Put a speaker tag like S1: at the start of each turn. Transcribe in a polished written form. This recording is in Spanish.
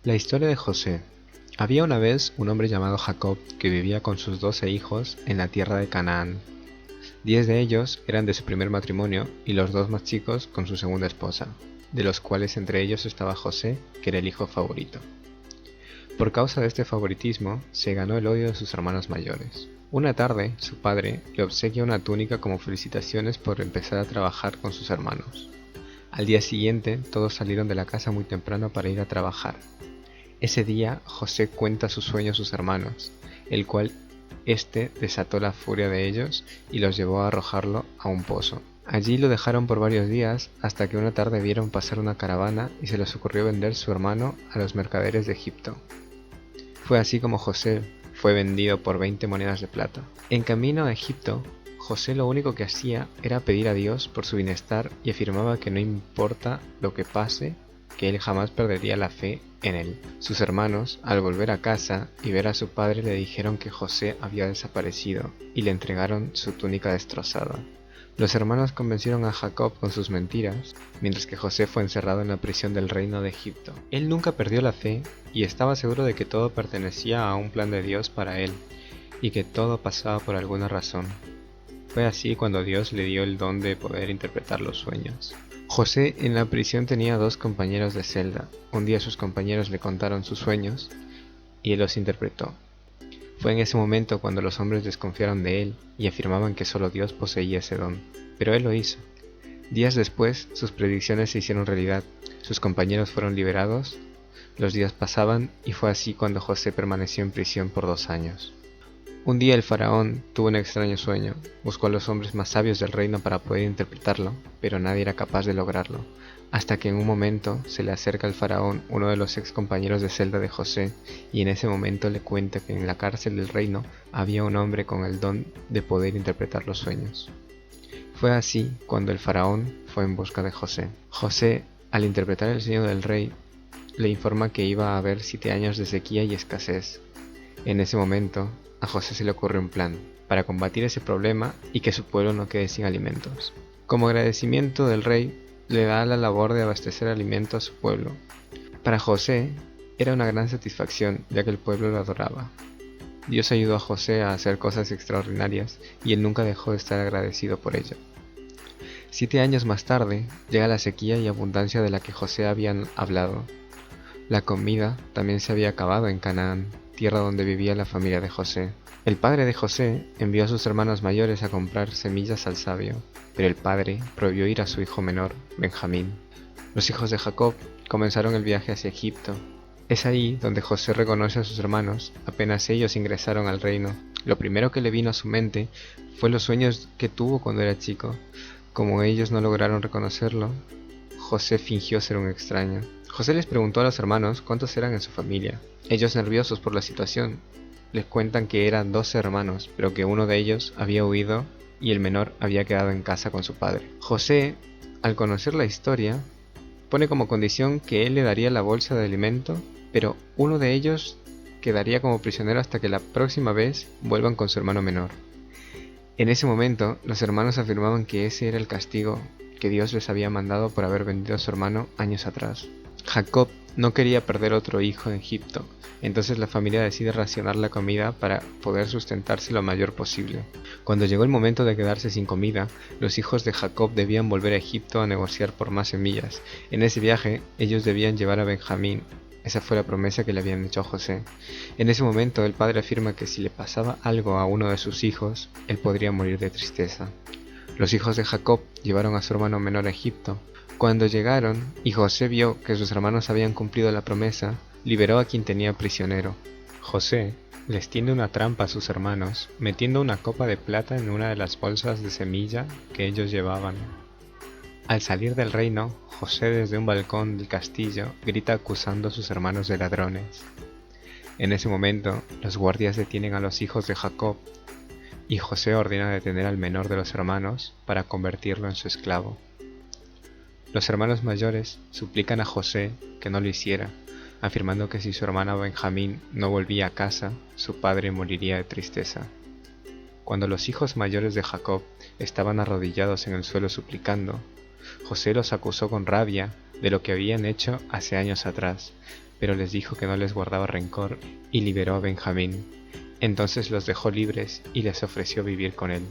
S1: La historia de José. Había una vez un hombre llamado Jacob que vivía con sus 12 hijos en la tierra de Canaán. 10 de ellos eran de su primer matrimonio y los dos más chicos con su segunda esposa, de los cuales entre ellos estaba José, que era el hijo favorito. Por causa de este favoritismo, se ganó el odio de sus hermanos mayores. Una tarde, su padre le obsequia una túnica como felicitaciones por empezar a trabajar con sus hermanos. Al día siguiente, todos salieron de la casa muy temprano para ir a trabajar. Ese día, José cuenta su sueño a sus hermanos, el cual éste desató la furia de ellos y los llevó a arrojarlo a un pozo. Allí lo dejaron por varios días hasta que una tarde vieron pasar una caravana y se les ocurrió vender su hermano a los mercaderes de Egipto. Fue así como José fue vendido por 20 monedas de plata. En camino a Egipto, José lo único que hacía era pedir a Dios por su bienestar y afirmaba que no importa lo que pase, que él jamás perdería la fe en él. Sus hermanos, al volver a casa y ver a su padre, le dijeron que José había desaparecido y le entregaron su túnica destrozada. Los hermanos convencieron a Jacob con sus mentiras, mientras que José fue encerrado en la prisión del reino de Egipto. Él nunca perdió la fe y estaba seguro de que todo pertenecía a un plan de Dios para él y que todo pasaba por alguna razón. Fue así cuando Dios le dio el don de poder interpretar los sueños. José en la prisión tenía 2 compañeros de celda. Un día sus compañeros le contaron sus sueños y él los interpretó. Fue en ese momento cuando los hombres desconfiaron de él y afirmaban que solo Dios poseía ese don, pero él lo hizo. Días después, sus predicciones se hicieron realidad, sus compañeros fueron liberados, los días pasaban y fue así cuando José permaneció en prisión por 2 años. Un día el faraón tuvo un extraño sueño, buscó a los hombres más sabios del reino para poder interpretarlo, pero nadie era capaz de lograrlo, hasta que en un momento se le acerca al faraón uno de los ex compañeros de celda de José, y en ese momento le cuenta que en la cárcel del reino había un hombre con el don de poder interpretar los sueños. Fue así cuando el faraón fue en busca de José. José, al interpretar el sueño del rey, le informa que iba a haber 7 años de sequía y escasez. En ese momento, a José se le ocurre un plan para combatir ese problema y que su pueblo no quede sin alimentos. Como agradecimiento del rey, le da la labor de abastecer alimento a su pueblo. Para José era una gran satisfacción, ya que el pueblo lo adoraba. Dios ayudó a José a hacer cosas extraordinarias y él nunca dejó de estar agradecido por ello. 7 años más tarde, llega la sequía y abundancia de la que José había hablado. La comida también se había acabado en Canaán, tierra donde vivía la familia de José. El padre de José envió a sus hermanos mayores a comprar semillas al sabio, pero el padre prohibió ir a su hijo menor, Benjamín. Los hijos de Jacob comenzaron el viaje hacia Egipto. Es ahí donde José reconoce a sus hermanos, apenas ellos ingresaron al reino. Lo primero que le vino a su mente fue los sueños que tuvo cuando era chico. Como ellos no lograron reconocerlo, José fingió ser un extraño. José les preguntó a los hermanos cuántos eran en su familia. Ellos, nerviosos por la situación, les cuentan que eran 12 hermanos, pero que uno de ellos había huido y el menor había quedado en casa con su padre. José, al conocer la historia, pone como condición que él le daría la bolsa de alimento, pero uno de ellos quedaría como prisionero hasta que la próxima vez vuelvan con su hermano menor. En ese momento, los hermanos afirmaban que ese era el castigo que Dios les había mandado por haber vendido a su hermano años atrás. Jacob no quería perder otro hijo en Egipto, entonces la familia decide racionar la comida para poder sustentarse lo mayor posible. Cuando llegó el momento de quedarse sin comida, los hijos de Jacob debían volver a Egipto a negociar por más semillas. En ese viaje, ellos debían llevar a Benjamín. Esa fue la promesa que le habían hecho a José. En ese momento, el padre afirma que si le pasaba algo a uno de sus hijos, él podría morir de tristeza. Los hijos de Jacob llevaron a su hermano menor a Egipto. Cuando llegaron y José vio que sus hermanos habían cumplido la promesa, liberó a quien tenía prisionero. José les tiende una trampa a sus hermanos, metiendo una copa de plata en una de las bolsas de semilla que ellos llevaban. Al salir del reino, José desde un balcón del castillo grita acusando a sus hermanos de ladrones. En ese momento, los guardias detienen a los hijos de Jacob y José ordena detener al menor de los hermanos para convertirlo en su esclavo. Los hermanos mayores suplican a José que no lo hiciera, afirmando que si su hermano Benjamín no volvía a casa, su padre moriría de tristeza. Cuando los hijos mayores de Jacob estaban arrodillados en el suelo suplicando, José los acusó con rabia de lo que habían hecho hace años atrás, pero les dijo que no les guardaba rencor y liberó a Benjamín. Entonces los dejó libres y les ofreció vivir con él.